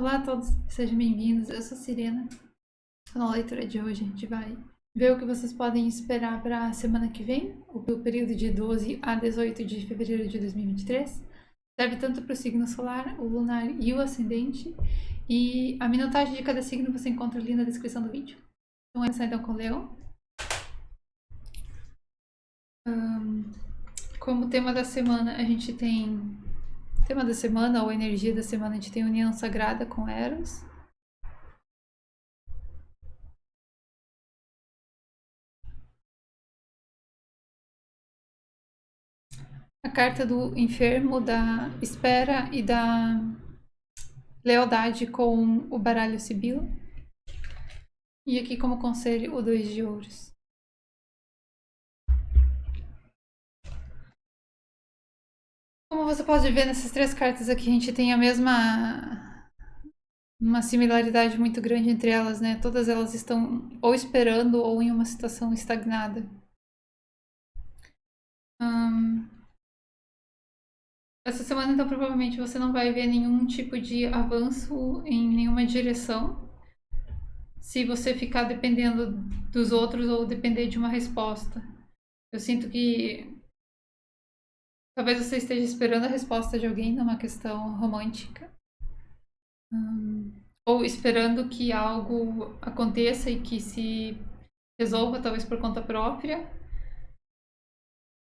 Olá a todos, sejam bem-vindos. Eu sou a Sirena. Na leitura de hoje, a gente vai ver o que vocês podem esperar para a semana que vem, o período de 12 a 18 de fevereiro de 2023. Serve tanto para o signo solar, o lunar e o ascendente. E a minutagem de cada signo você encontra ali na descrição do vídeo. Então, vamos começar então com o Leão. Como tema da semana, a gente tem. Tema da semana ou energia da semana, a gente tem união sagrada com Eros. A carta do enfermo, da espera e da lealdade com o baralho Sibila. E aqui como conselho o 2 de ouros. Como você pode ver nessas três cartas aqui, a gente tem a mesma... uma similaridade muito grande entre elas, né? Todas elas estão ou esperando ou em uma situação estagnada. Essa semana, então, provavelmente você não vai ver nenhum tipo de avanço em nenhuma direção. Se você ficar dependendo dos outros ou depender de uma resposta. Eu sinto que talvez você esteja esperando a resposta de alguém numa questão romântica. Ou esperando que algo aconteça e que se resolva, talvez por conta própria.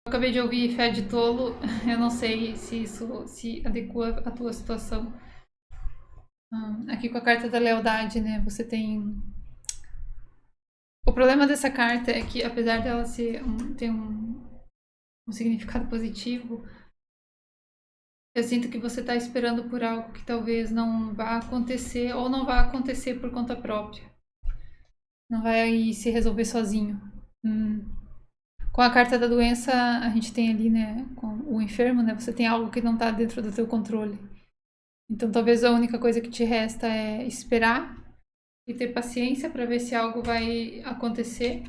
Eu acabei de ouvir Fé de Tolo, eu não sei se isso se adequa à tua situação. Aqui com a carta da lealdade, né? Você tem. O problema dessa carta é que, apesar dela ter um significado positivo, eu sinto que você está esperando por algo que talvez não vá acontecer ou não vá acontecer por conta própria. Não vai se resolver sozinho. Com a carta da doença, a gente tem ali, né, com o enfermo, né, você tem algo que não está dentro do teu controle. Então talvez a única coisa que te resta é esperar e ter paciência para ver se algo vai acontecer.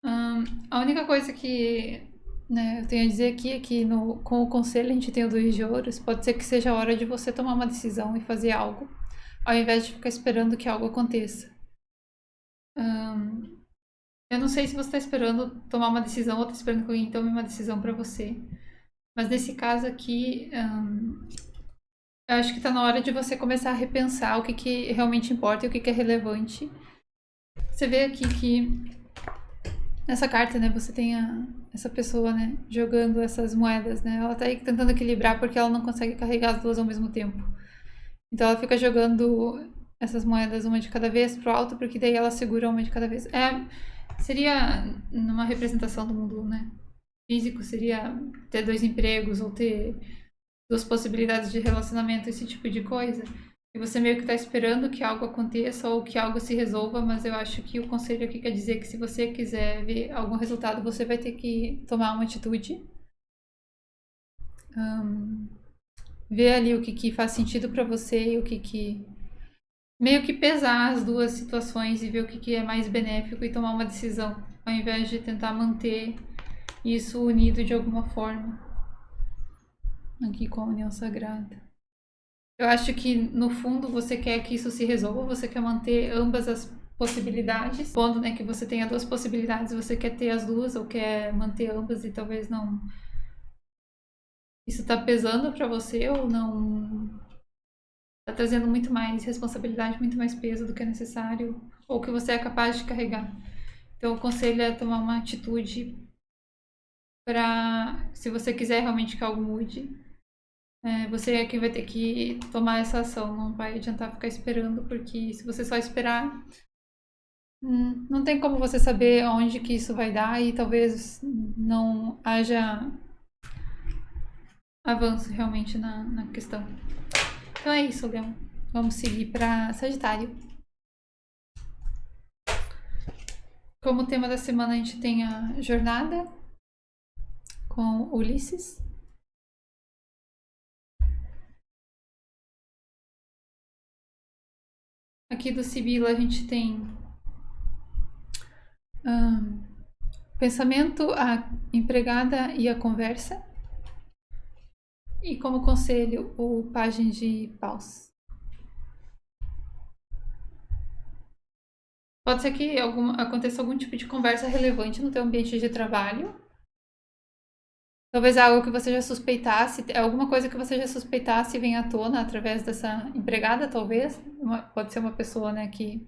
A única coisa que, né, eu tenho a dizer aqui é que com o conselho a gente tem o 2 de ouros. Pode ser que seja a hora de você tomar uma decisão e fazer algo, ao invés de ficar esperando que algo aconteça. Eu não sei se você está esperando tomar uma decisão ou está esperando que alguém tome uma decisão para você. Mas nesse caso aqui, eu acho que está na hora de você começar a repensar o que realmente importa e o que é relevante. Você vê aqui que nessa carta, né, você tem essa pessoa, né, jogando essas moedas, né? Ela tá aí tentando equilibrar porque ela não consegue carregar as duas ao mesmo tempo. Então ela fica jogando essas moedas uma de cada vez pro alto, porque daí ela segura uma de cada vez. Seria numa representação do mundo, né? Físico, seria ter dois empregos ou ter duas possibilidades de relacionamento, esse tipo de coisa. E você meio que tá esperando que algo aconteça ou que algo se resolva, mas eu acho que o conselho aqui quer dizer que se você quiser ver algum resultado, você vai ter que tomar uma atitude. Ver ali o que faz sentido para você e o que meio que pesar as duas situações e ver o que é mais benéfico e tomar uma decisão, ao invés de tentar manter isso unido de alguma forma. Aqui com a união sagrada. Eu acho que no fundo você quer que isso se resolva, você quer manter ambas as possibilidades. Quando, né, que você tenha duas possibilidades, você quer ter as duas ou quer manter ambas e talvez não. Isso tá pesando para você ou não? Tá trazendo muito mais responsabilidade, muito mais peso do que é necessário ou que você é capaz de carregar. Então, o conselho é tomar uma atitude para, se você quiser realmente que algo mude, você é quem vai ter que tomar essa ação. Não vai adiantar ficar esperando, porque se você só esperar, não tem como você saber onde que isso vai dar e talvez não haja avanço realmente na questão. Então é isso, Leão. Vamos seguir para Sagitário. Como tema da semana, a gente tem a jornada com Ulisses. Aqui do Sibila a gente tem pensamento, a empregada e a conversa. E como conselho, o pajem de paus. Pode ser que aconteça algum tipo de conversa relevante no teu ambiente de trabalho. Talvez algo que você já suspeitasse, alguma coisa que você já suspeitasse venha à tona através dessa empregada, talvez. Pode ser uma pessoa, né, que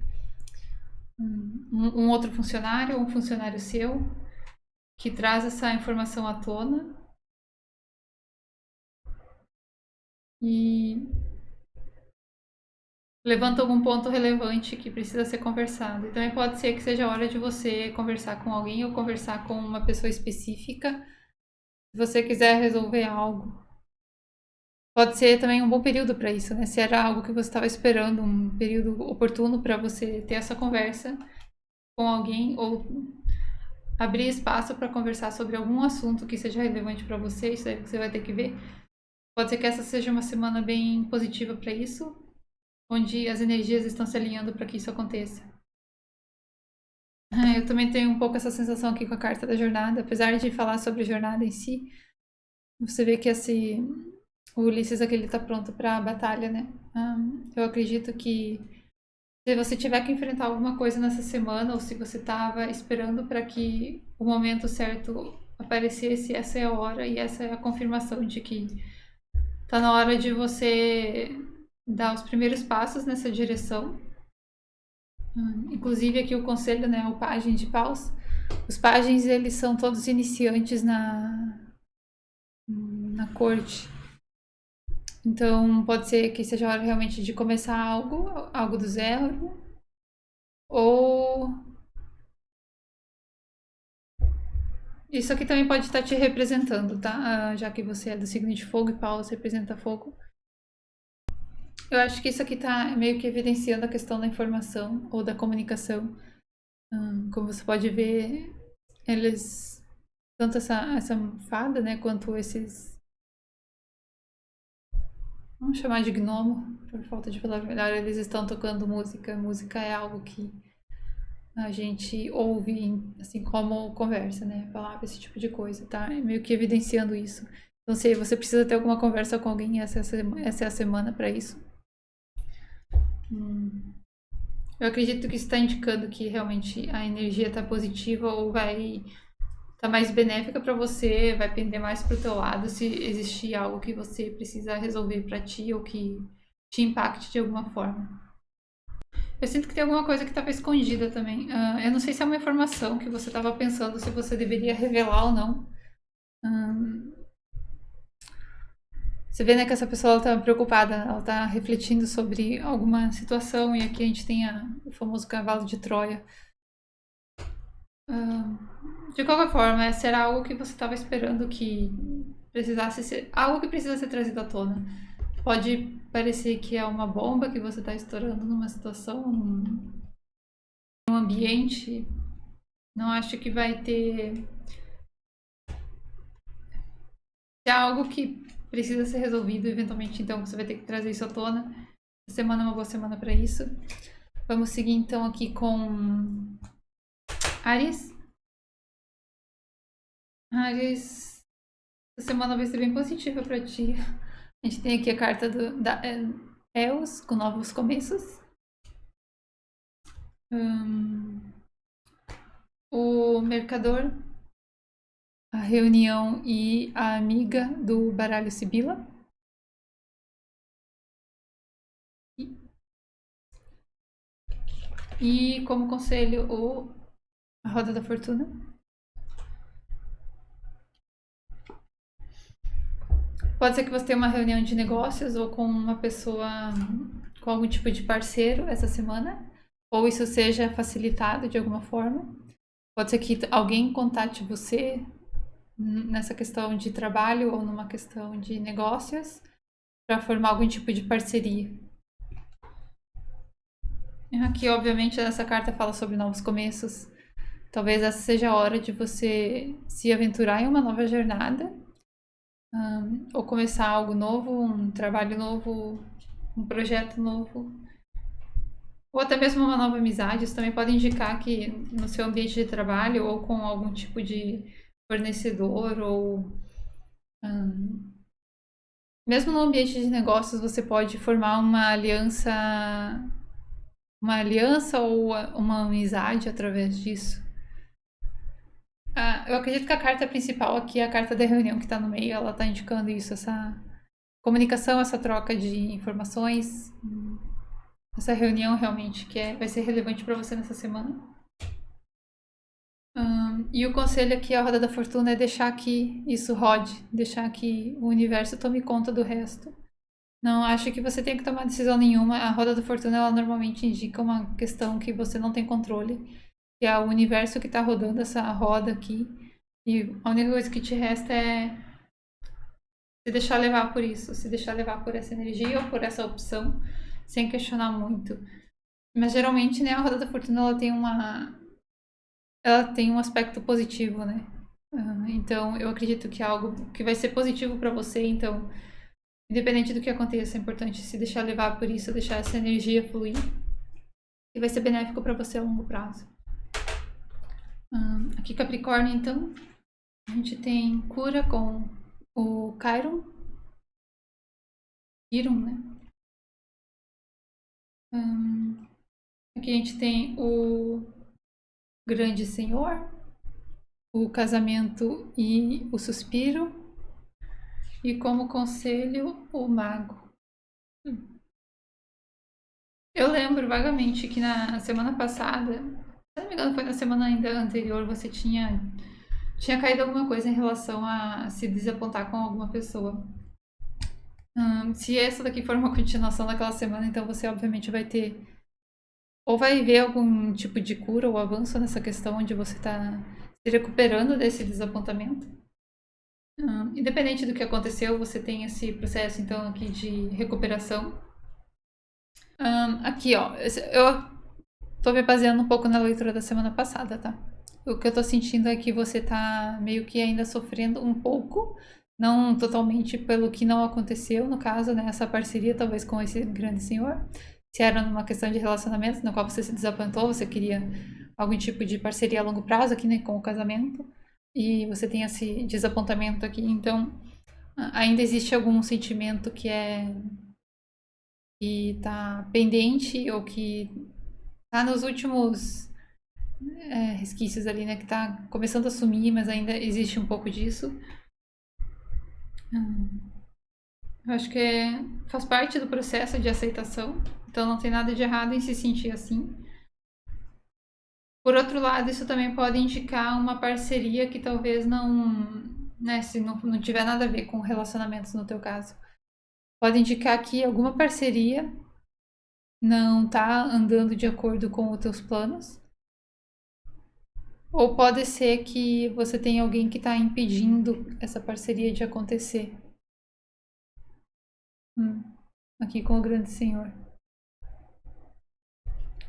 um outro funcionário ou um funcionário seu que traz essa informação à tona e levanta algum ponto relevante que precisa ser conversado. E também pode ser que seja a hora de você conversar com alguém ou conversar com uma pessoa específica, se você quiser resolver algo. Pode ser também um bom período para isso, né? Se era algo que você estava esperando, um período oportuno para você ter essa conversa com alguém ou abrir espaço para conversar sobre algum assunto que seja relevante para você, isso aí você vai ter que ver. Pode ser que essa seja uma semana bem positiva para isso, onde as energias estão se alinhando para que isso aconteça. Eu também tenho um pouco essa sensação aqui com a carta da jornada, apesar de falar sobre a jornada em si, você vê que o Ulisses aqui ele tá pronto para a batalha, né? Eu acredito que se você tiver que enfrentar alguma coisa nessa semana, ou se você estava esperando para que o momento certo aparecesse, essa é a hora e essa é a confirmação de que tá na hora de você dar os primeiros passos nessa direção. Inclusive aqui o conselho, né, o pajem de paus. Os pajens, eles são todos iniciantes na corte. Então, pode ser que seja a hora realmente de começar algo do zero, ou isso aqui também pode estar te representando, tá? Já que você é do signo de fogo e Paus representa fogo. Eu acho que isso aqui tá meio que evidenciando a questão da informação ou da comunicação. Como você pode ver, eles, tanto essa fada, né, quanto esses, vamos chamar de gnomo, por falta de palavra melhor, eles estão tocando música. Música é algo que a gente ouve, assim como conversa, né? Palavra, esse tipo de coisa, tá? Meio que evidenciando isso. Então, se você precisa ter alguma conversa com alguém, essa é a semana para isso. Eu acredito que isso está indicando que realmente a energia está positiva ou vai estar mais benéfica para você, vai pender mais para o teu lado se existir algo que você precisa resolver para ti ou que te impacte de alguma forma. Eu sinto que tem alguma coisa que estava escondida também. Eu não sei se é uma informação que você estava pensando se você deveria revelar ou não. Você vê, né, que essa pessoa está preocupada, ela está refletindo sobre alguma situação e aqui a gente tem o famoso cavalo de Troia. De qualquer forma, será algo que você estava esperando que precisasse ser... Algo que precisa ser trazido à tona. Pode parecer que é uma bomba que você está estourando numa situação, num ambiente. Não acho que vai ter... Se é algo que precisa ser resolvido eventualmente, então você vai ter que trazer isso à tona. A semana é uma boa semana para isso. Vamos seguir então aqui com Ares. Ares, essa semana vai ser bem positiva para ti. A gente tem aqui a carta da Eos, com novos começos. O Mercador, a reunião e a amiga do baralho Sibila. E como conselho, a Roda da Fortuna. Pode ser que você tenha uma reunião de negócios ou com uma pessoa, com algum tipo de parceiro essa semana, ou isso seja facilitado de alguma forma. Pode ser que alguém contate você nessa questão de trabalho ou numa questão de negócios para formar algum tipo de parceria. Aqui, obviamente, essa carta fala sobre novos começos. Talvez essa seja a hora de você se aventurar em uma nova jornada, ou começar algo novo, um trabalho novo, um projeto novo, ou até mesmo uma nova amizade. Isso também pode indicar que no seu ambiente de trabalho ou com algum tipo de fornecedor ou mesmo no ambiente de negócios você pode formar uma aliança uma aliança ou uma amizade através disso. Eu acredito que a carta principal aqui é a carta da reunião que está no meio, ela está indicando isso, essa comunicação, essa troca de informações, essa reunião realmente que vai ser relevante para você nessa semana. E o conselho aqui, a roda da fortuna, é deixar que isso rode, deixar que o universo tome conta do resto. Não acho que você tenha que tomar decisão nenhuma. A roda da fortuna, ela normalmente indica uma questão que você não tem controle, que é o universo que está rodando essa roda aqui. E a única coisa que te resta é se deixar levar por isso, se deixar levar por essa energia ou por essa opção, sem questionar muito. Mas geralmente, né, a roda da fortuna ela tem um aspecto positivo, né? Então, eu acredito que é algo que vai ser positivo para você. Então, independente do que aconteça, é importante se deixar levar por isso, deixar essa energia fluir, e vai ser benéfico para você a longo prazo. Aqui, Capricórnio, então, a gente tem cura com o Chiron, né? Aqui a gente tem o Grande Senhor, o Casamento e o Suspiro, e como conselho, o Mago. Eu lembro vagamente que na semana passada, se não me engano foi na semana ainda anterior, você tinha caído alguma coisa em relação a se desapontar com alguma pessoa. Se essa daqui for uma continuação daquela semana, então você obviamente vai ter ou vai ver algum tipo de cura ou avanço nessa questão onde você está se recuperando desse desapontamento. Independente do que aconteceu, você tem esse processo então aqui de recuperação. Aqui, ó, eu tô me baseando um pouco na leitura da semana passada, tá? O que eu tô sentindo é que você tá meio que ainda sofrendo um pouco, não totalmente pelo que não aconteceu, no caso, né? Essa parceria talvez com esse grande senhor. Se era numa questão de relacionamento, na qual você se desapontou, você queria algum tipo de parceria a longo prazo aqui, né? Com o casamento. E você tem esse desapontamento aqui, então ainda existe algum sentimento que tá pendente ou que tá nos últimos resquícios ali, né? Que tá começando a sumir, mas ainda existe um pouco disso. Eu acho que faz parte do processo de aceitação, então não tem nada de errado em se sentir assim. Por outro lado, isso também pode indicar uma parceria que talvez não, né, se não tiver nada a ver com relacionamentos no teu caso. Pode indicar que alguma parceria não tá andando de acordo com os teus planos. Ou pode ser que você tenha alguém que está impedindo essa parceria de acontecer. Aqui com o grande senhor.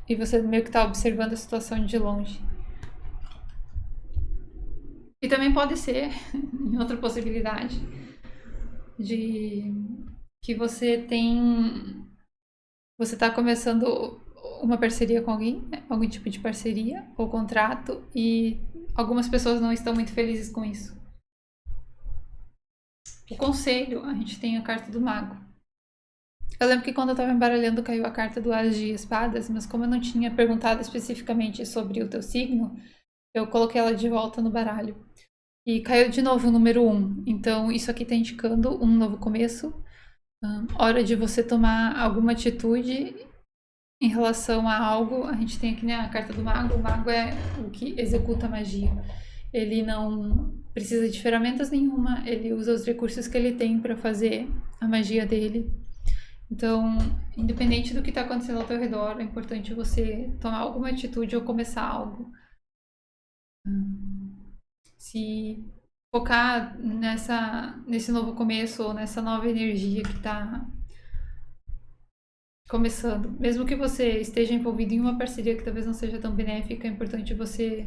E você meio que está observando a situação de longe. E também pode ser, em outra possibilidade, de que você tem. Você está começando uma parceria com alguém, né? Algum tipo de parceria ou contrato, e algumas pessoas não estão muito felizes com isso. O conselho, a gente tem a carta do mago. Eu lembro que quando eu tava embaralhando caiu a carta do As de Espadas, mas como eu não tinha perguntado especificamente sobre o teu signo, eu coloquei ela de volta no baralho. E caiu de novo o número 1. Então isso aqui tá indicando um novo começo. Hora de você tomar alguma atitude em relação a algo. A gente tem aqui, né, a carta do mago. O mago é o que executa a magia. Ele não precisa de ferramentas nenhuma, ele usa os recursos que ele tem para fazer a magia dele. Então, independente do que está acontecendo ao teu redor, é importante você tomar alguma atitude ou começar algo. Se focar nesse novo começo ou nessa nova energia que está começando. Mesmo que você esteja envolvido em uma parceria que talvez não seja tão benéfica, é importante você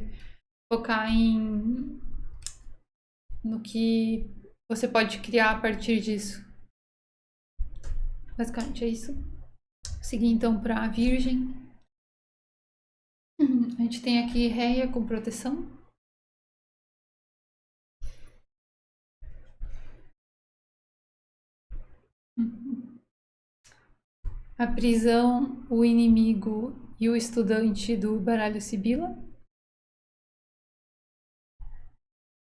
focar no que você pode criar a partir disso. Basicamente é isso. Seguir então para a Virgem. A gente tem aqui Réia com proteção. a prisão, o inimigo e o estudante do baralho Sibila.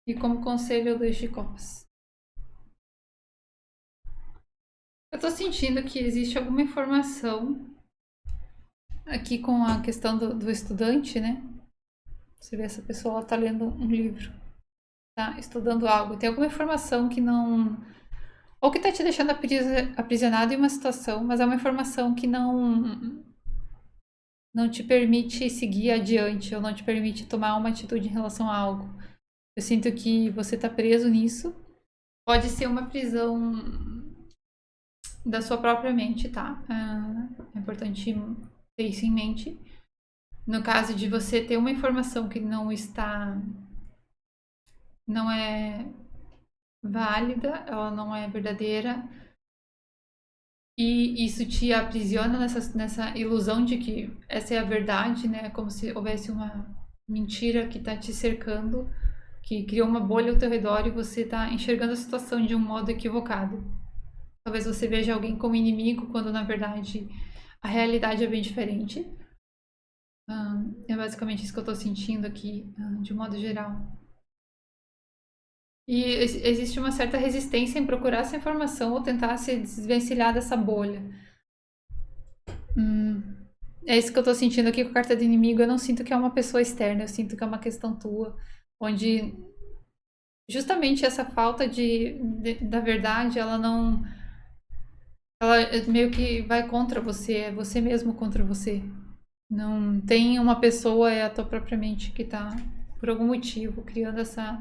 E como conselho, o 2 de copas. Eu tô sentindo que existe alguma informação aqui com a questão do estudante, né? Você vê essa pessoa, ela tá lendo um livro, tá estudando algo. Tem alguma informação que não... Ou que tá te deixando aprisionado em uma situação, mas é uma informação que não te permite seguir adiante, ou não te permite tomar uma atitude em relação a algo. Eu sinto que você tá preso nisso. Pode ser uma prisão da sua própria mente, tá? É importante ter isso em mente. No caso de você ter uma informação que não é válida, ela não é verdadeira, e isso te aprisiona nessa ilusão de que essa é a verdade, né? Como se houvesse uma mentira que está te cercando, que criou uma bolha ao teu redor e você está enxergando a situação de um modo equivocado. Talvez você veja alguém como inimigo, quando na verdade a realidade é bem diferente. É basicamente isso que eu estou sentindo aqui, de modo geral. E existe uma certa resistência em procurar essa informação ou tentar se desvencilhar dessa bolha. É isso que eu tô sentindo aqui com a carta do inimigo. Eu não sinto que é uma pessoa externa, eu sinto que é uma questão tua. Onde justamente essa falta da verdade, ela não. Ela meio que vai contra você, é você mesmo contra você. Não tem uma pessoa, é a tua própria mente que tá, por algum motivo, criando essa,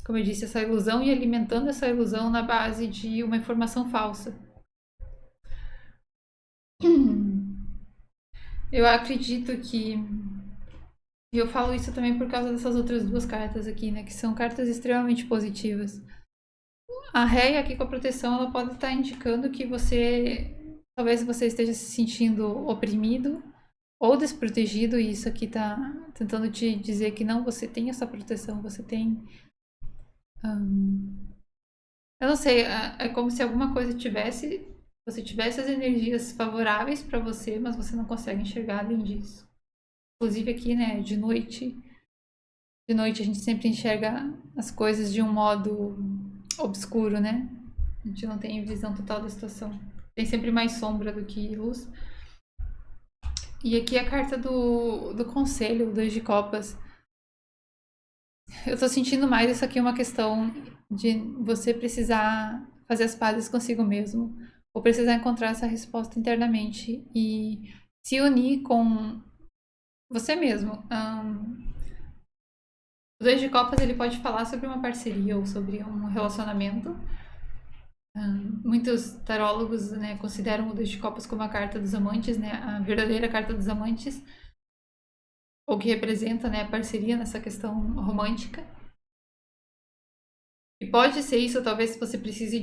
como eu disse, essa ilusão e alimentando essa ilusão na base de uma informação falsa. Eu acredito que. E eu falo isso também por causa dessas outras duas cartas aqui, né? Que são cartas extremamente positivas. A réia aqui com a proteção, ela pode estar indicando que você. Talvez você esteja se sentindo oprimido ou desprotegido, e isso aqui tá tentando te dizer que não, você tem essa proteção, você tem. Eu não sei, é como se alguma coisa tivesse. Você tivesse as energias favoráveis para você, mas você não consegue enxergar além disso. Inclusive aqui, né, de noite a gente sempre enxerga as coisas de um modo obscuro, né? A gente não tem visão total da situação. Tem sempre mais sombra do que luz. E aqui a carta do conselho, o 2 de copas. Eu tô sentindo mais isso aqui uma questão de você precisar fazer as pazes consigo mesmo, ou precisar encontrar essa resposta internamente e se unir com você mesmo. O 2 de copas ele pode falar sobre uma parceria ou sobre um relacionamento. Muitos tarólogos, né, consideram o 2 de copas como a carta dos amantes, né, a verdadeira carta dos amantes, ou que representa, né, a parceria nessa questão romântica. E pode ser isso, talvez você precise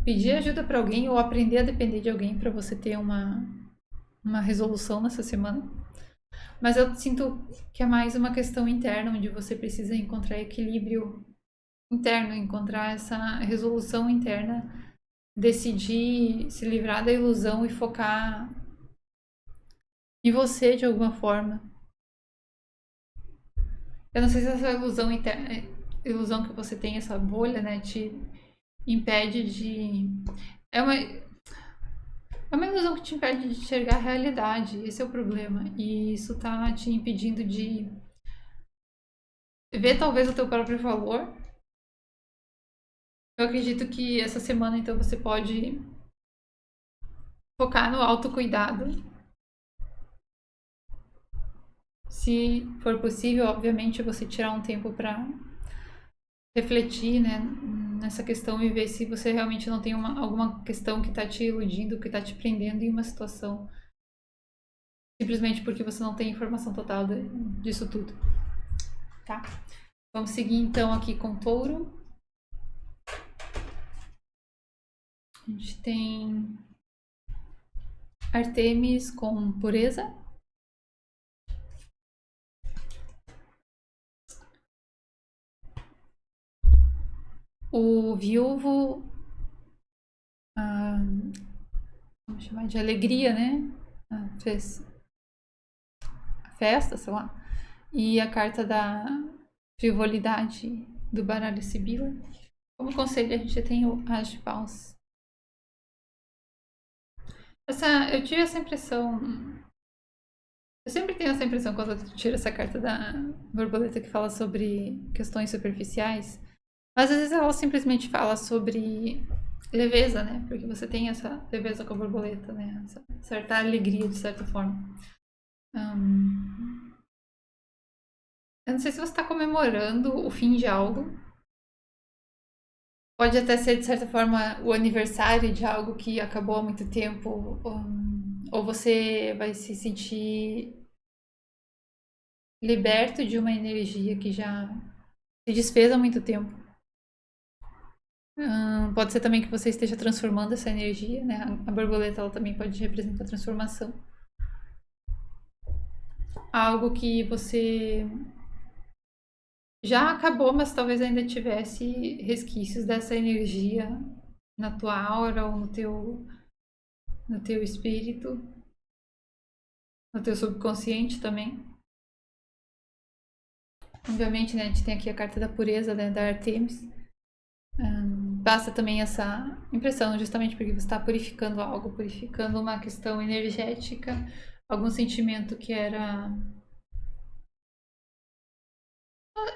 pedir ajuda para alguém ou aprender a depender de alguém para você ter uma resolução nessa semana. Mas eu sinto que é mais uma questão interna, onde você precisa encontrar equilíbrio interno, encontrar essa resolução interna, decidir se livrar da ilusão e focar em você de alguma forma. Eu não sei se essa ilusão interna, ilusão que você tem, essa bolha, né, te impede de. É uma ilusão que te impede de enxergar a realidade. Esse é o problema. E isso tá te impedindo de ver talvez o teu próprio valor. Eu acredito que essa semana, então, você pode focar no autocuidado. Se for possível, obviamente, você tirar um tempo para refletir, né, nessa questão e ver se você realmente não tem alguma questão que está te iludindo, que está te prendendo em uma situação, simplesmente porque você não tem informação total disso tudo, tá? Vamos seguir então aqui com Touro. A gente tem Artemis com pureza. O viúvo vamos chamar de alegria, né? Festa, sei lá. E a carta da frivolidade do baralho Sibila. Como conselho, a gente tem o As de Paus. Eu tive essa impressão. Eu sempre tenho essa impressão quando eu tiro essa carta da borboleta que fala sobre questões superficiais. Mas às vezes ela simplesmente fala sobre leveza, né? Porque você tem essa leveza com a borboleta, né? Essa certa alegria, de certa forma. Eu não sei se você está comemorando o fim de algo. Pode até ser, de certa forma, o aniversário de algo que acabou há muito tempo. Ou você vai se sentir liberto de uma energia que já se desfez há muito tempo. Pode ser também que você esteja transformando essa energia, né? A borboleta ela também pode representar transformação. Algo que você já acabou, mas talvez ainda tivesse resquícios dessa energia na tua aura ou no teu espírito, no teu subconsciente também. Obviamente, né, a gente tem aqui a carta da pureza, né, da Artemis. Passa também essa impressão, justamente porque você está purificando algo, purificando uma questão energética, algum sentimento que era...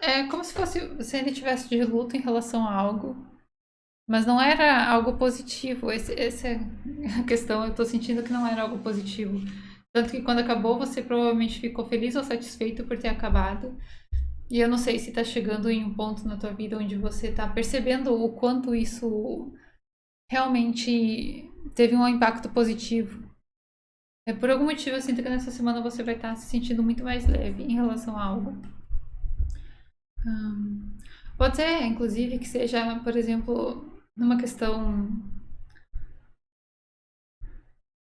É como se fosse você ainda tivesse de luto em relação a algo, mas não era algo positivo. Essa é a questão, eu tô sentindo que não era algo positivo. Tanto que quando acabou, você provavelmente ficou feliz ou satisfeito por ter acabado. E eu não sei se tá chegando em um ponto na tua vida onde você tá percebendo o quanto isso realmente teve um impacto positivo. Por algum motivo, eu sinto que nessa semana você vai estar se sentindo muito mais leve em relação a algo. Pode ser, inclusive, que seja, por exemplo, numa questão.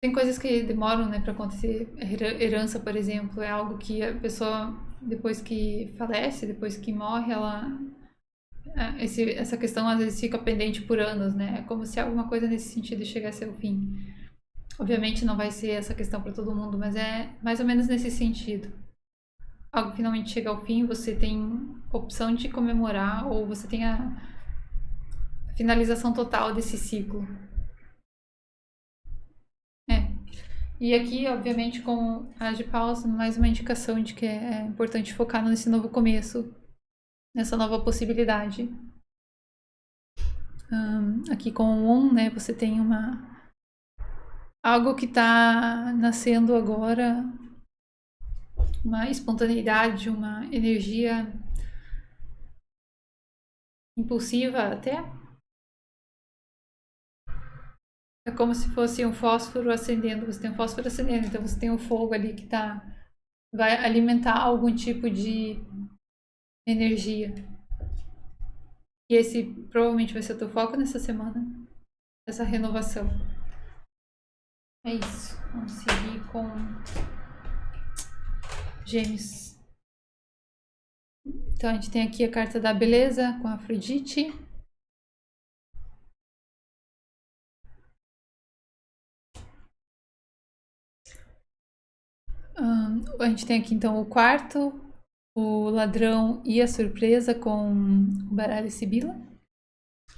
Tem coisas que demoram, né, para acontecer. Herança, por exemplo, é algo que a pessoa, depois que falece, depois que morre, essa questão às vezes fica pendente por anos, né? É como se alguma coisa nesse sentido chegasse ao fim. Obviamente não vai ser essa questão para todo mundo, mas é mais ou menos nesse sentido. Algo finalmente chega ao fim, você tem opção de comemorar ou você tem a finalização total desse ciclo. E aqui, obviamente, com a de paus, mais uma indicação de que é importante focar nesse novo começo, nessa nova possibilidade. Aqui com o né, você tem algo que está nascendo agora, uma espontaneidade, uma energia impulsiva até. É como se fosse um fósforo acendendo. Você tem um fósforo acendendo, então você tem um fogo ali que vai alimentar algum tipo de energia. E esse provavelmente vai ser o teu foco nessa semana. Essa renovação. É isso. Vamos seguir com Gêmeos. Então a gente tem aqui a carta da beleza com a Afrodite. A gente tem aqui então o quarto, o ladrão e a surpresa com o baralho Sibila.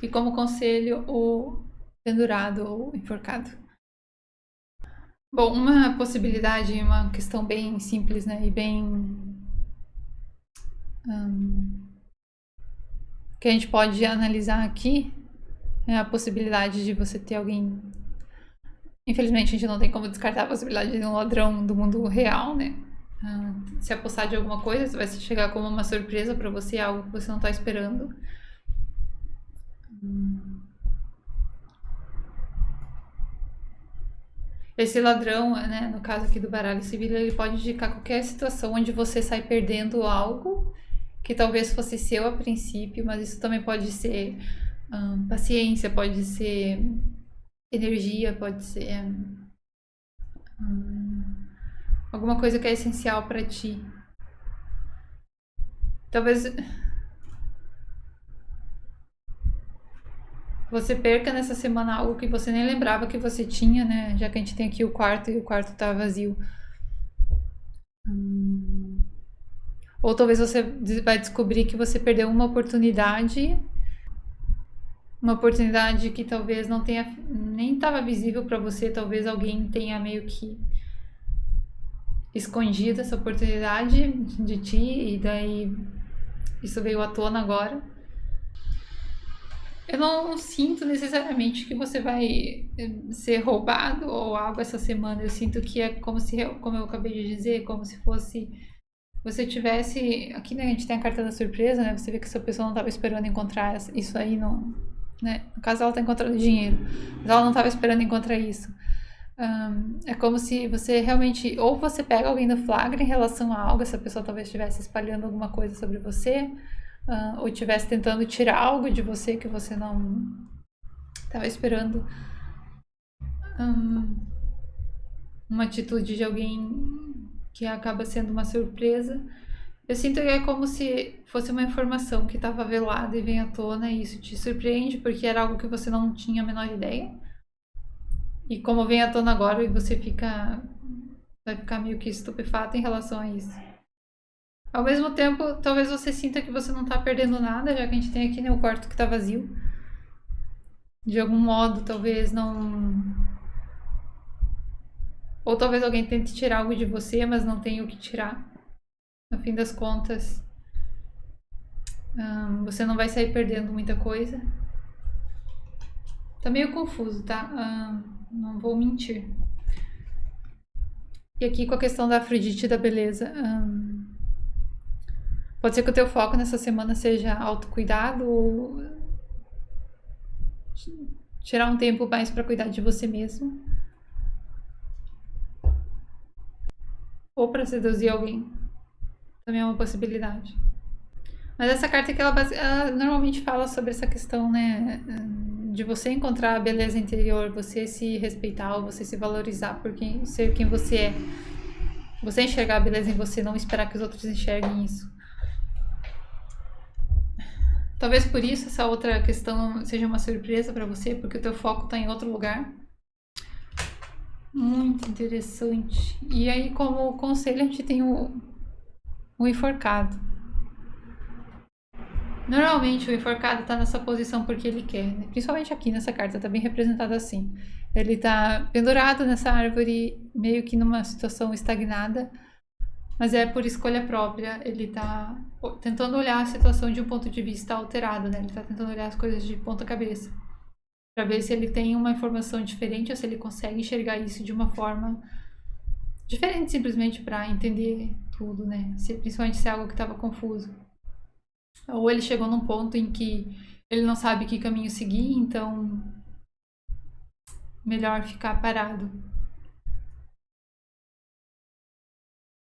E como conselho, o pendurado ou enforcado. Bom, uma possibilidade, uma questão bem simples, né? E bem. Que a gente pode analisar aqui é a possibilidade de você ter alguém. Infelizmente, a gente não tem como descartar a possibilidade de um ladrão do mundo real, né? Se apossar de alguma coisa, vai chegar como uma surpresa para você, algo que você não está esperando. Esse ladrão, né, no caso aqui do baralho civil, ele pode indicar qualquer situação onde você sai perdendo algo que talvez fosse seu a princípio, mas isso também pode ser paciência, pode ser energia, pode ser alguma coisa que é essencial para ti. Talvez você perca nessa semana algo que você nem lembrava que você tinha, né? Já que a gente tem aqui o quarto e o quarto tá vazio. Ou talvez você vai descobrir que você perdeu uma oportunidade que talvez não tenha, nem estava visível para você, talvez alguém tenha meio que escondido essa oportunidade de ti e daí isso veio à tona agora. Eu não sinto necessariamente que você vai ser roubado ou algo essa semana. Eu sinto que é como se, como eu acabei de dizer, como se fosse você tivesse. Aqui, né, a gente tem a carta da surpresa, né? Você vê que essa pessoa não estava esperando encontrar isso aí no. Né? No caso, ela está encontrando dinheiro, mas ela não estava esperando encontrar isso. É como se você realmente. Ou você pega alguém no flagra em relação a algo, essa pessoa talvez estivesse espalhando alguma coisa sobre você. Ou estivesse tentando tirar algo de você que você não estava esperando. Uma atitude de alguém que acaba sendo uma surpresa. Eu sinto que é como se fosse uma informação que estava velada e vem à tona e isso te surpreende porque era algo que você não tinha a menor ideia. E como vem à tona agora e você vai ficar meio que estupefato em relação a isso. Ao mesmo tempo, talvez você sinta que você não tá perdendo nada, já que a gente tem aqui, né, o quarto que tá vazio. De algum modo, talvez não. Ou talvez alguém tente tirar algo de você, mas não tenha o que tirar. No fim das contas, você não vai sair perdendo muita coisa. Tá meio confuso, tá? Não vou mentir. E aqui com a questão da Afrodite e da beleza. Pode ser que o teu foco nessa semana seja autocuidado ou tirar um tempo mais pra cuidar de você mesmo. Ou pra seduzir alguém. Também é uma possibilidade. Mas essa carta aqui, ela normalmente fala sobre essa questão, né? De você encontrar a beleza interior, você se respeitar, ou você se valorizar por ser quem você é. Você enxergar a beleza em você, não esperar que os outros enxerguem isso. Talvez por isso essa outra questão seja uma surpresa pra você, porque o teu foco tá em outro lugar. Muito interessante. E aí, como conselho, a gente tem o enforcado. Normalmente o enforcado tá nessa posição porque ele quer, né? Principalmente aqui nessa carta, tá bem representado assim. Ele tá pendurado nessa árvore, meio que numa situação estagnada, mas é por escolha própria. Ele tá tentando olhar a situação de um ponto de vista alterado, né? Ele tá tentando olhar as coisas de ponta cabeça, pra ver se ele tem uma informação diferente ou se ele consegue enxergar isso de uma forma diferente, simplesmente pra entender tudo, né? Principalmente se é algo que tava confuso. Ou ele chegou num ponto em que ele não sabe que caminho seguir, então melhor ficar parado.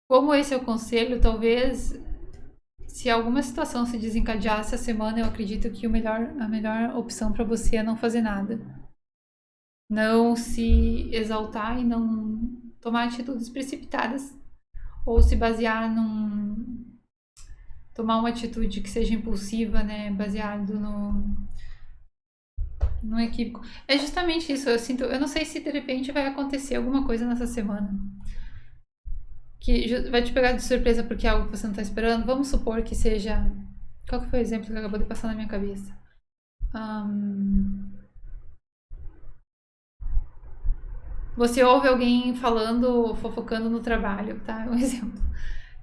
Como esse é o conselho, talvez se alguma situação se desencadear essa semana, eu acredito que a melhor opção para você é não fazer nada. Não se exaltar e não tomar atitudes precipitadas. Ou se basear tomar uma atitude que seja impulsiva, né? Baseado no equívoco. É justamente isso, eu não sei se de repente vai acontecer alguma coisa nessa semana que vai te pegar de surpresa porque é algo que você não tá esperando. Vamos supor que seja. Qual que foi o exemplo que acabou de passar na minha cabeça? Você ouve alguém falando, fofocando no trabalho, tá? É um exemplo.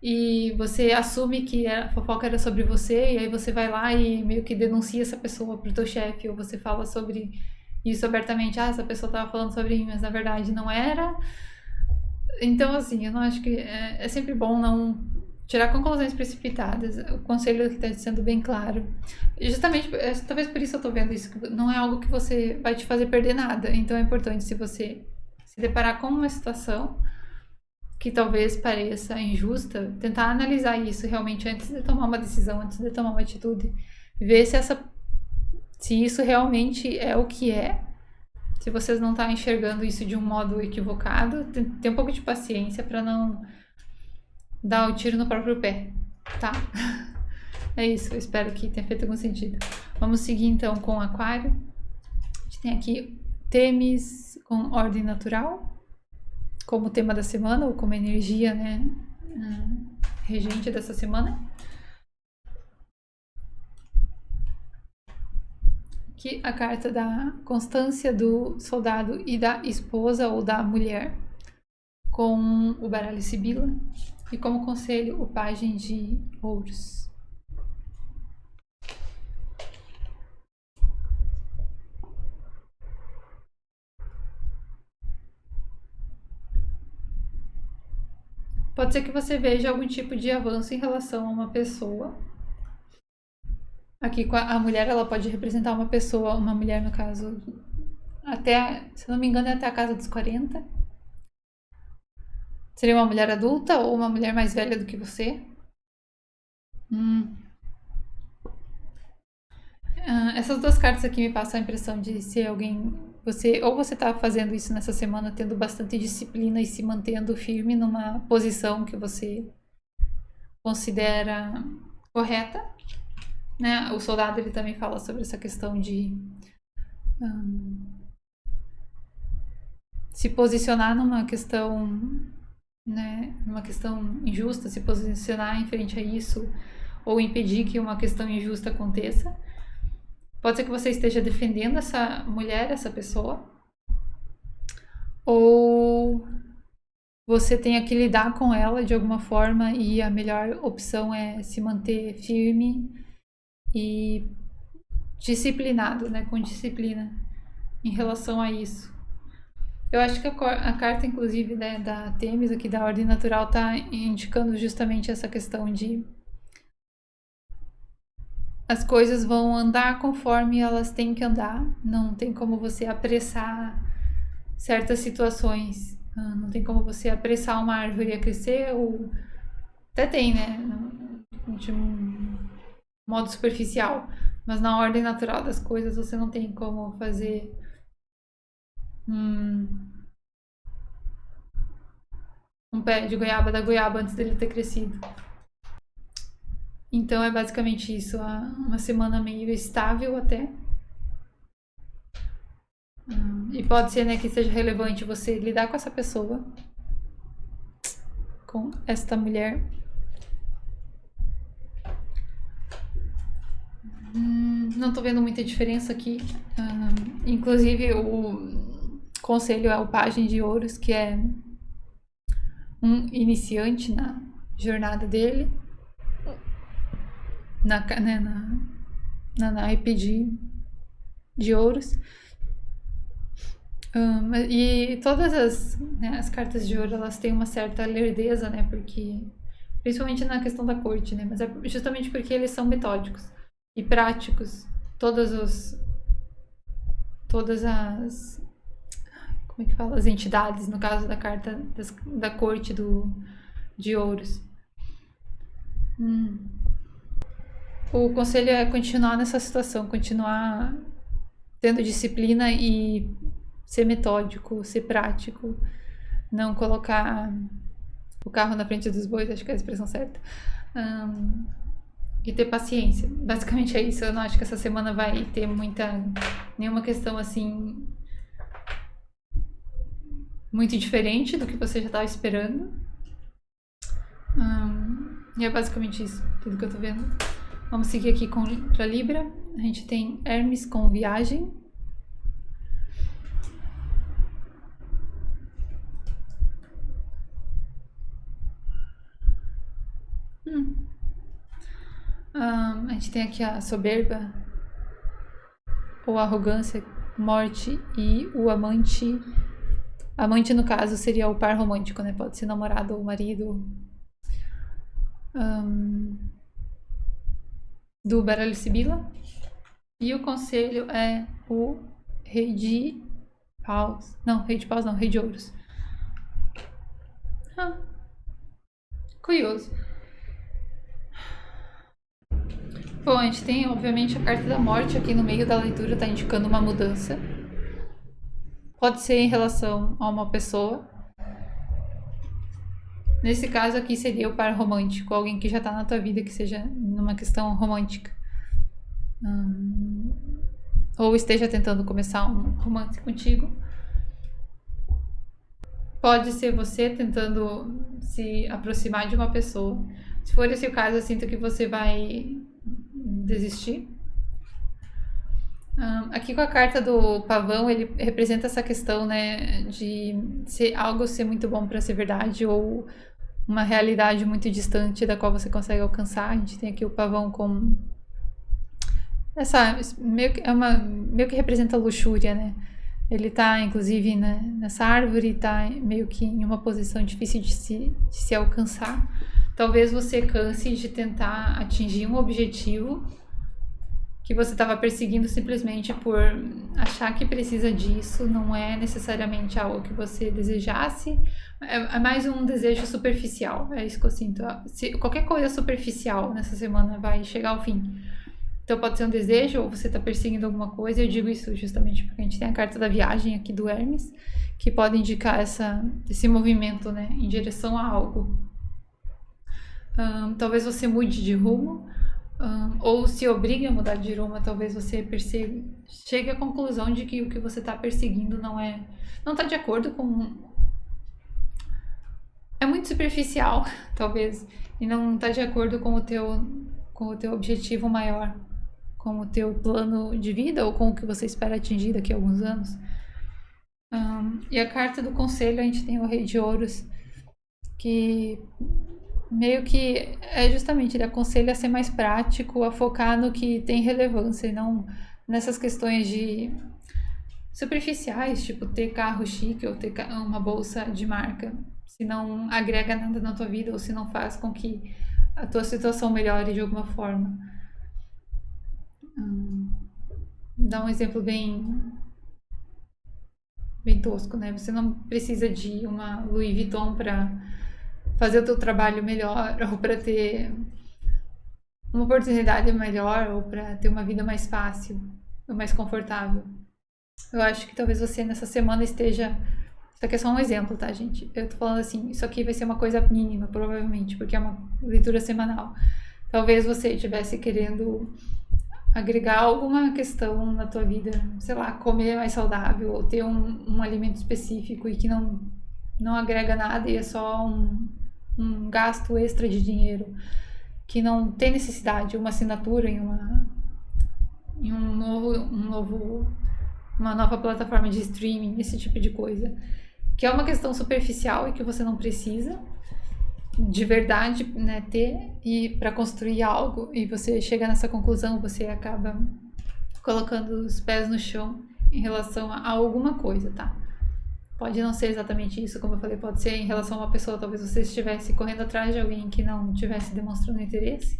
E você assume que a fofoca era sobre você, e aí você vai lá e meio que denuncia essa pessoa pro teu chefe, ou você fala sobre isso abertamente. Ah, essa pessoa tava falando sobre mim, mas na verdade não era. Então, assim, eu não acho que é sempre bom não tirar conclusões precipitadas. O conselho que está sendo bem claro. E justamente, talvez por isso eu tô vendo isso, que não é algo que você vai te fazer perder nada. Então é importante, se você se deparar com uma situação que talvez pareça injusta, tentar analisar isso realmente antes de tomar uma decisão, antes de tomar uma atitude. Ver se isso realmente é o que é. Se vocês não estão enxergando isso de um modo equivocado, tem um pouco de paciência para não dar o tiro no próprio pé, tá? É isso, eu espero que tenha feito algum sentido. Vamos seguir então com o Aquário. Tem aqui Têmis com ordem natural, como tema da semana, ou como energia, né, regente dessa semana. Aqui a carta da constância do soldado e da esposa ou da mulher, com o baralho Sibila. E como conselho, o pajem de ouros. Pode ser que você veja algum tipo de avanço em relação a uma pessoa. Aqui a mulher, ela pode representar uma pessoa, uma mulher no caso, até, se não me engano, é até a casa dos 40. Seria uma mulher adulta ou uma mulher mais velha do que você? Essas duas cartas aqui me passam a impressão de ser alguém. Você tá fazendo isso nessa semana, tendo bastante disciplina e se mantendo firme numa posição que você considera correta, né? O soldado, ele também fala sobre essa questão de se posicionar numa questão, né, numa questão injusta, se posicionar em frente a isso ou impedir que uma questão injusta aconteça. Pode ser que você esteja defendendo essa mulher, essa pessoa, ou você tenha que lidar com ela de alguma forma e a melhor opção é se manter firme e disciplinado, né, com disciplina em relação a isso. Eu acho que a carta, inclusive, né, da Têmis, aqui da Ordem Natural, está indicando justamente essa questão de as coisas vão andar conforme elas têm que andar. Não tem como você apressar certas situações. Não tem como você apressar uma árvore a crescer, ou até tem, né? De um modo superficial. Mas na ordem natural das coisas você não tem como fazer um pé de goiaba da goiaba antes dele ter crescido. Então é basicamente isso, uma semana meio estável até. E pode ser, né, que seja relevante você lidar com essa pessoa, com esta mulher. Não tô vendo muita diferença aqui. Inclusive o conselho é o pajem de ouros, que é um iniciante na jornada dele. Na naipe de ouros. E todas as cartas de ouro, elas têm uma certa lerdeza, né? Porque, principalmente na questão da corte, né? Mas é justamente porque eles são metódicos e práticos. Todas as... Como é que fala? As entidades, no caso da carta da corte de ouros. O conselho é continuar nessa situação, continuar tendo disciplina e ser metódico, ser prático, não colocar o carro na frente dos bois, acho que é a expressão certa, e ter paciência. Basicamente é isso. Eu não acho que essa semana vai ter nenhuma questão assim muito diferente do que você já estava esperando. E é basicamente isso, tudo que eu tô vendo. Vamos seguir aqui pra Libra. A gente tem Hermes com viagem. A gente tem aqui a soberba ou arrogância, morte e o amante. Amante, no caso, seria o par romântico, né? Pode ser namorado ou marido. Do baralho Sibila. E o conselho é o rei de paus. Não, rei de paus não, rei de ouros. Curioso. Bom, a gente tem, obviamente, a carta da morte aqui no meio da leitura, tá indicando uma mudança. Pode ser em relação a uma pessoa. Nesse caso aqui seria o par romântico, alguém que já tá na tua vida, que seja numa questão romântica. ou esteja tentando começar um romance contigo. Pode ser você tentando se aproximar de uma pessoa. Se for esse o caso, eu sinto que você vai desistir. Aqui com a carta do pavão, ele representa essa questão, né, de algo ser muito bom para ser verdade ou uma realidade muito distante da qual você consegue alcançar. A gente tem aqui o pavão com essa meio que representa a luxúria, né? Ele tá, inclusive, né, nessa árvore, tá meio que em uma posição difícil de se alcançar. Talvez você canse de tentar atingir um objetivo que você estava perseguindo simplesmente por achar que precisa disso, não é necessariamente algo que você desejasse, é mais um desejo superficial, é isso que eu sinto. Qualquer coisa superficial nessa semana vai chegar ao fim. Então pode ser um desejo ou você está perseguindo alguma coisa. Eu digo isso justamente porque a gente tem a carta da viagem aqui do Hermes, que pode indicar esse movimento, né, em direção a algo. Talvez você mude de rumo, ou se obrigue a mudar de rumo. Talvez você chegue à conclusão de que o que você está perseguindo não está de acordo com... É muito superficial, talvez, e não está de acordo com o teu objetivo maior, com o teu plano de vida ou com o que você espera atingir daqui a alguns anos. E a carta do conselho, a gente tem o Rei de Ouros, que meio que justamente ele aconselha a ser mais prático, a focar no que tem relevância e não nessas questões de superficiais, tipo ter carro chique ou ter uma bolsa de marca, se não agrega nada na tua vida ou se não faz com que a tua situação melhore de alguma forma. Dá um exemplo bem tosco, né? Você não precisa de uma Louis Vuitton para fazer o teu trabalho melhor ou para ter uma oportunidade melhor ou para ter uma vida mais fácil ou mais confortável. Eu acho que talvez você nessa semana esteja... Isso aqui é só um exemplo, tá, gente? Eu tô falando assim, isso aqui vai ser uma coisa mínima, provavelmente, porque é uma leitura semanal. Talvez você estivesse querendo agregar alguma questão na tua vida, sei lá, comer mais saudável ou ter um alimento específico e que não agrega nada e é só um gasto extra de dinheiro que não tem necessidade, uma assinatura em uma nova plataforma de streaming, esse tipo de coisa, que é uma questão superficial e que você não precisa de verdade, né, ter, e para construir algo, e você chega nessa conclusão, você acaba colocando os pés no chão em relação a alguma coisa, tá? Pode não ser exatamente isso, como eu falei, pode ser em relação a uma pessoa, talvez você estivesse correndo atrás de alguém que não estivesse demonstrando interesse,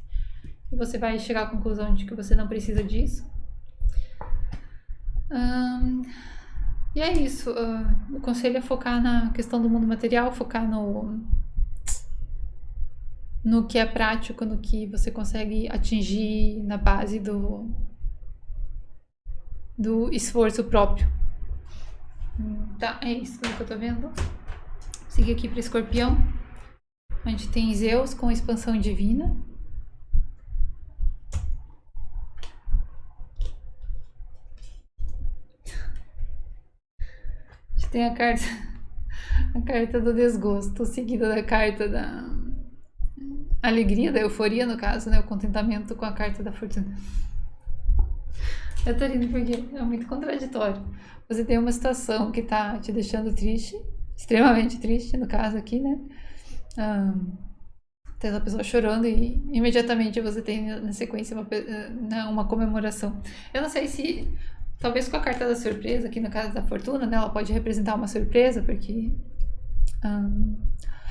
e você vai chegar à conclusão de que você não precisa disso. E é isso, o conselho é focar na questão do mundo material, focar no que é prático, no que você consegue atingir na base do esforço próprio. Tá, é isso que eu tô vendo. Seguir aqui para Escorpião. A gente tem Zeus com expansão divina. A gente tem a carta do desgosto, seguida da carta da alegria, da euforia, no caso, né? O contentamento com a carta da fortuna. Eu tô rindo porque é muito contraditório. Você tem uma situação que tá te deixando triste, extremamente triste, no caso aqui, né? Tem uma pessoa chorando e imediatamente você tem na sequência uma comemoração. Eu não sei se, talvez com a carta da surpresa, aqui no caso da fortuna, né? Ela pode representar uma surpresa, porque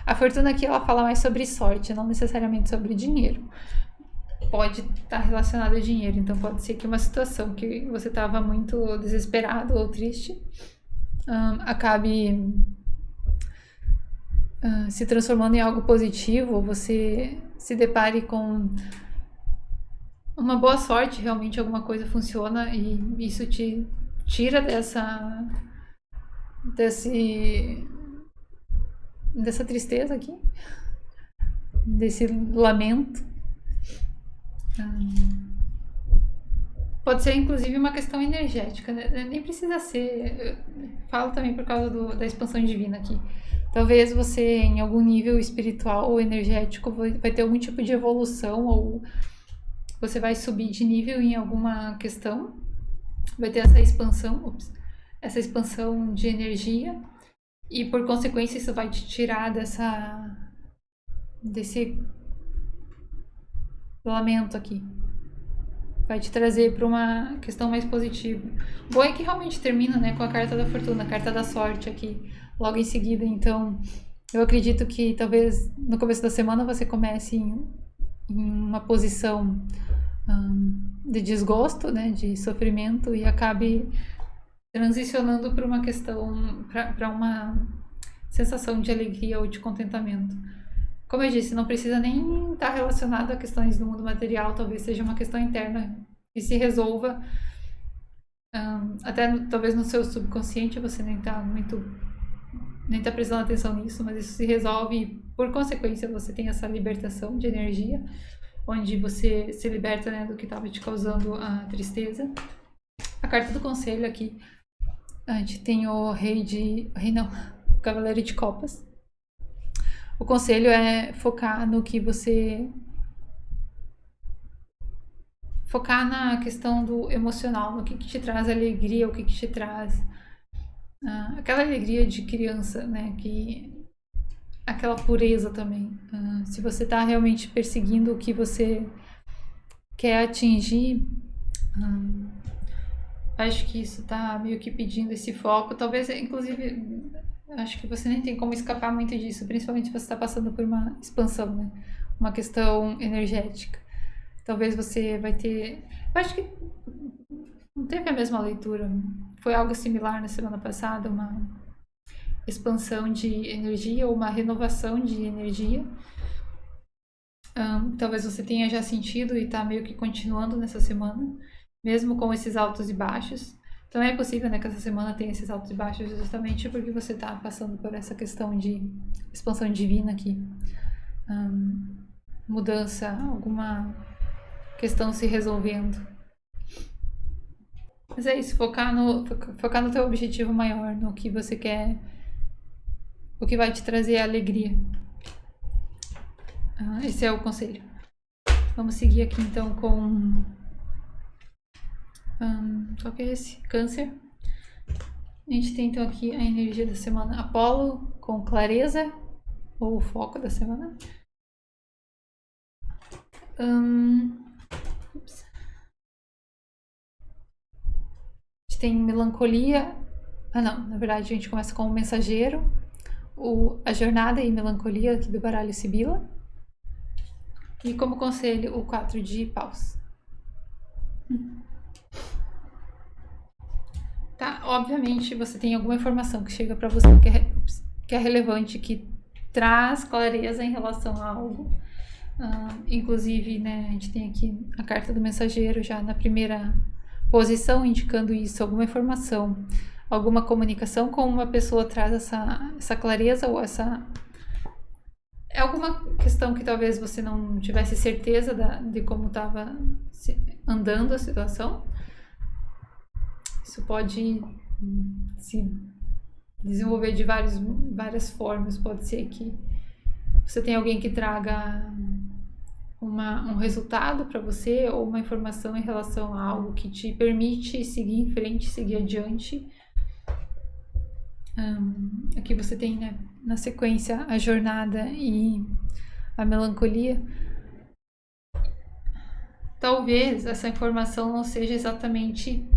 a fortuna aqui ela fala mais sobre sorte, não necessariamente sobre dinheiro. Pode estar relacionado a dinheiro, então pode ser que uma situação que você estava muito desesperado ou triste acabe se transformando em algo positivo, ou você se depare com uma boa sorte, realmente alguma coisa funciona e isso te tira dessa tristeza aqui, desse lamento. Pode ser inclusive uma questão energética, né? Nem precisa ser. Eu falo também por causa da expansão divina aqui. Talvez você, em algum nível espiritual ou energético, vai ter algum tipo de evolução, ou você vai subir de nível em alguma questão, vai ter essa expansão de energia, e por consequência isso vai te tirar desse lamento aqui. Vai te trazer para uma questão mais positiva. O bom é que realmente termina, né, com a carta da fortuna, a carta da sorte aqui, logo em seguida. Então, eu acredito que talvez no começo da semana você comece em uma posição de desgosto, né, de sofrimento, e acabe transicionando para uma questão, para uma sensação de alegria ou de contentamento. Como eu disse, não precisa nem estar relacionado a questões do mundo material, talvez seja uma questão interna que se resolva. Até talvez no seu subconsciente você nem tá prestando atenção nisso, mas isso se resolve e, por consequência, você tem essa libertação de energia, onde você se liberta, né, do que estava te causando a tristeza. A carta do conselho aqui, a gente tem o o Cavaleiro de Copas. O conselho é focar no que você... Focar na questão do emocional, no que te traz alegria, o que te traz... aquela alegria de criança, né? Aquela pureza também. Se você está realmente perseguindo o que você quer atingir, acho que isso está meio que pedindo esse foco. Talvez, inclusive... Acho que você nem tem como escapar muito disso, principalmente se você está passando por uma expansão, né? Uma questão energética. Talvez você vai ter... Eu acho que não teve a mesma leitura. Foi algo similar na semana passada, uma expansão de energia ou uma renovação de energia. Talvez você tenha já sentido e está meio que continuando nessa semana, mesmo com esses altos e baixos. Também é possível, né, que essa semana tenha esses altos e baixos justamente porque você está passando por essa questão de expansão divina aqui. Mudança, alguma questão se resolvendo. Mas é isso, focar no teu objetivo maior, no que você quer, o que vai te trazer alegria. Esse é o conselho. Vamos seguir aqui então com... qual que é esse? Câncer. A gente tem então aqui a energia da semana. Apolo com clareza, ou o foco da semana. Ups. A gente tem melancolia. Não, na verdade a gente começa com o mensageiro, a jornada e melancolia aqui do baralho Sibila. E como conselho, o 4 de paus. Tá, obviamente você tem alguma informação que chega para você que é relevante, que traz clareza em relação a algo. Inclusive, né, a gente tem aqui a carta do mensageiro já na primeira posição, indicando isso, alguma informação, alguma comunicação com uma pessoa traz essa clareza, ou é alguma questão que talvez você não tivesse certeza de como estava andando a situação. Isso pode se desenvolver de várias formas. Pode ser que você tenha alguém que traga um resultado para você, ou uma informação em relação a algo que te permite seguir em frente, seguir adiante. Aqui você tem, né, na sequência a jornada e a melancolia. Talvez essa informação não seja exatamente...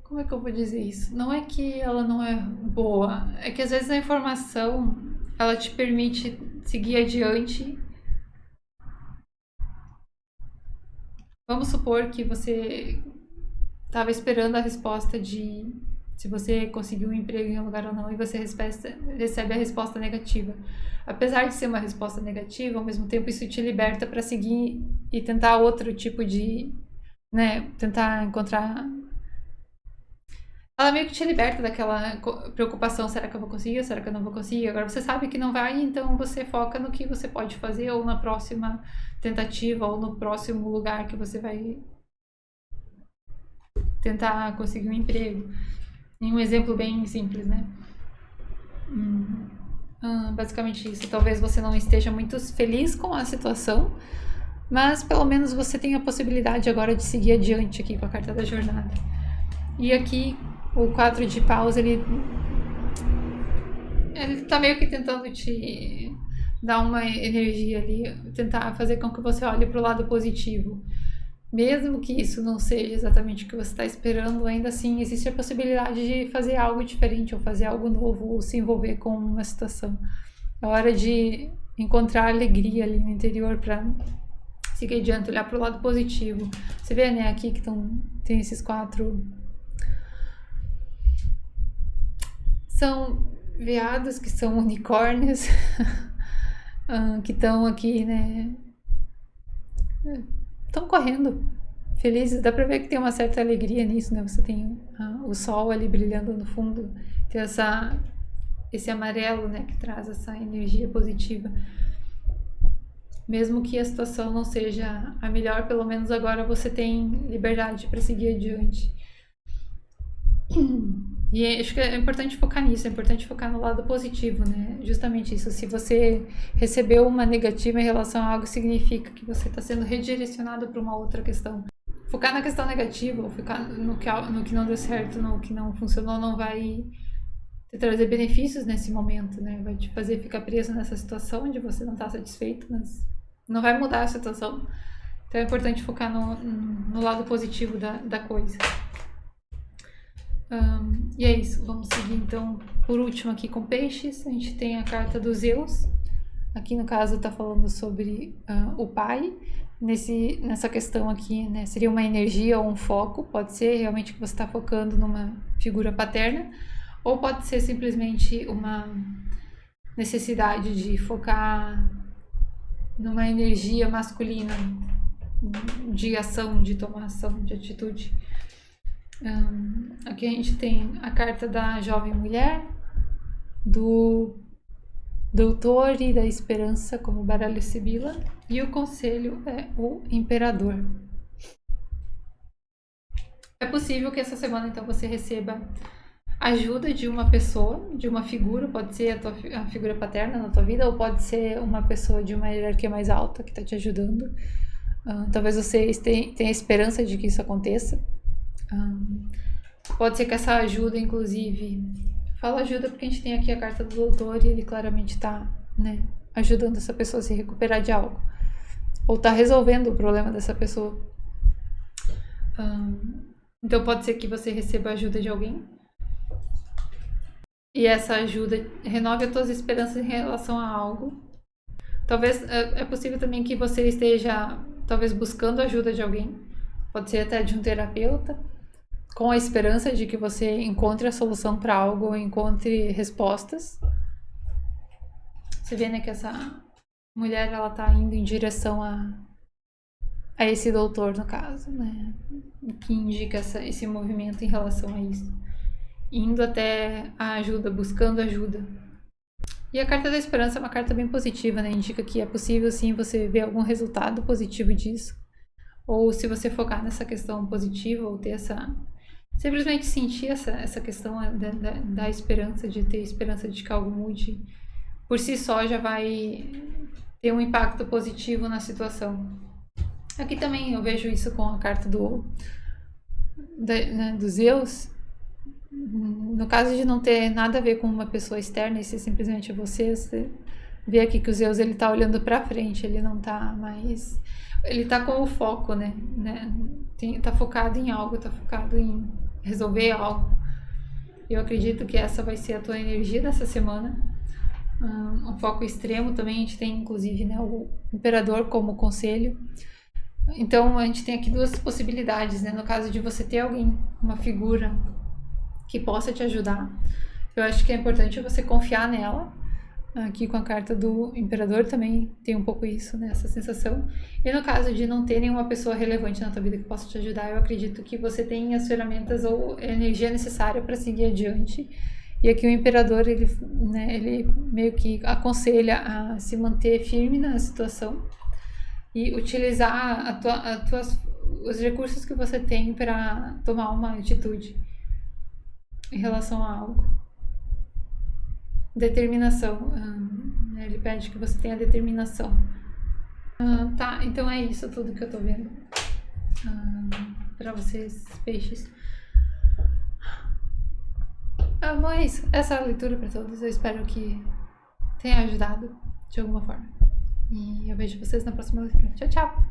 Como é que eu vou dizer isso? Não é que ela não é boa, é que às vezes a informação ela te permite seguir adiante. Vamos supor que você estava esperando a resposta de se você conseguiu um emprego em um lugar ou não, e você recebe a resposta negativa. Apesar de ser uma resposta negativa, ao mesmo tempo isso te liberta para seguir e tentar outro tipo de, né, tentar encontrar... Ela meio que te liberta daquela preocupação, será que eu vou conseguir ou será que eu não vou conseguir? Agora você sabe que não vai, então você foca no que você pode fazer, ou na próxima tentativa, ou no próximo lugar que você vai tentar conseguir um emprego. Em um exemplo bem simples, né? Basicamente isso. Talvez você não esteja muito feliz com a situação, mas pelo menos você tem a possibilidade agora de seguir adiante aqui com a carta da jornada. E aqui o 4 de paus, ele tá meio que tentando te dar uma energia ali, tentar fazer com que você olhe pro lado positivo. Mesmo que isso não seja exatamente o que você está esperando, ainda assim existe a possibilidade de fazer algo diferente, ou fazer algo novo, ou se envolver com uma situação. É hora de encontrar alegria ali no interior para seguir adiante, olhar para o lado positivo. Você vê, né, aqui que tem esses 4... São veados, que são unicórnios, que estão aqui, né, estão correndo, felizes. Dá pra ver que tem uma certa alegria nisso, né? Você tem o sol ali brilhando no fundo, tem esse amarelo, né, que traz essa energia positiva. Mesmo que a situação não seja a melhor, pelo menos agora você tem liberdade para seguir adiante. E acho que é importante focar nisso, é importante focar no lado positivo, né? Justamente isso. Se você recebeu uma negativa em relação a algo, significa que você está sendo redirecionado para uma outra questão. Focar na questão negativa, ou focar no que não deu certo, no que não funcionou, não vai te trazer benefícios nesse momento, né? Vai te fazer ficar preso nessa situação onde você não está satisfeito, mas não vai mudar a situação. Então é importante focar no lado positivo da coisa. E é isso, vamos seguir então por último aqui com peixes. A gente tem a carta dos Zeus. Aqui no caso está falando sobre o pai. Nessa questão aqui, né, seria uma energia ou um foco. Pode ser realmente que você está focando numa figura paterna, ou pode ser simplesmente uma necessidade de focar numa energia masculina, de ação, de tomar ação, de atitude. Aqui a gente tem a carta da jovem mulher, do doutor e da esperança como baralho sibila, e o conselho é o imperador. É possível que essa semana então você receba ajuda de uma pessoa, de uma figura, pode ser a figura paterna na tua vida, ou pode ser uma pessoa de uma hierarquia mais alta que está te ajudando. Talvez você tenha esperança de que isso aconteça. Pode ser que essa ajuda, inclusive, fala ajuda porque a gente tem aqui a carta do doutor e ele claramente está, né, ajudando essa pessoa a se recuperar de algo, ou está resolvendo o problema dessa pessoa. Então pode ser que você receba a ajuda de alguém e essa ajuda renove as tuas esperanças em relação a algo. Talvez é possível também que você esteja talvez buscando a ajuda de alguém, pode ser até de um terapeuta, com a esperança de que você encontre a solução para algo, ou encontre respostas. Você vê, né, que essa mulher, ela tá indo em direção a esse doutor, no caso, né, que indica esse movimento em relação a isso. Indo até a ajuda, buscando ajuda. E a carta da esperança é uma carta bem positiva, né, indica que é possível sim você ver algum resultado positivo disso. Ou se você focar nessa questão positiva, ou ter simplesmente sentir essa questão da esperança, de ter esperança de que algo mude, por si só já vai ter um impacto positivo na situação. Aqui também eu vejo isso com a carta dos Zeus. No caso de não ter nada a ver com uma pessoa externa, e ser simplesmente você vê aqui que o Zeus ele tá olhando pra frente, ele não tá mais... Ele tá com o foco, né? Tá focado em algo, tá focado em resolver algo. Eu acredito que essa vai ser a tua energia dessa semana. Um foco extremo também, a gente tem inclusive, né, o imperador como conselho. Então a gente tem aqui duas possibilidades, né? No caso de você ter alguém, uma figura que possa te ajudar, eu acho que é importante você confiar nela. Aqui com a carta do imperador também tem um pouco isso, né, essa sensação. E no caso de não ter nenhuma pessoa relevante na tua vida que possa te ajudar, eu acredito que você tem as ferramentas ou a energia necessária para seguir adiante. E aqui o imperador, ele meio que aconselha a se manter firme na situação e utilizar os recursos que você tem para tomar uma atitude em relação a algo. Determinação. Ele pede que você tenha determinação. Tá, então é isso tudo que eu tô vendo para vocês, peixes. Bom, é isso. Essa é a leitura para todos. Eu espero que tenha ajudado de alguma forma. E eu vejo vocês na próxima leitura. Tchau, tchau!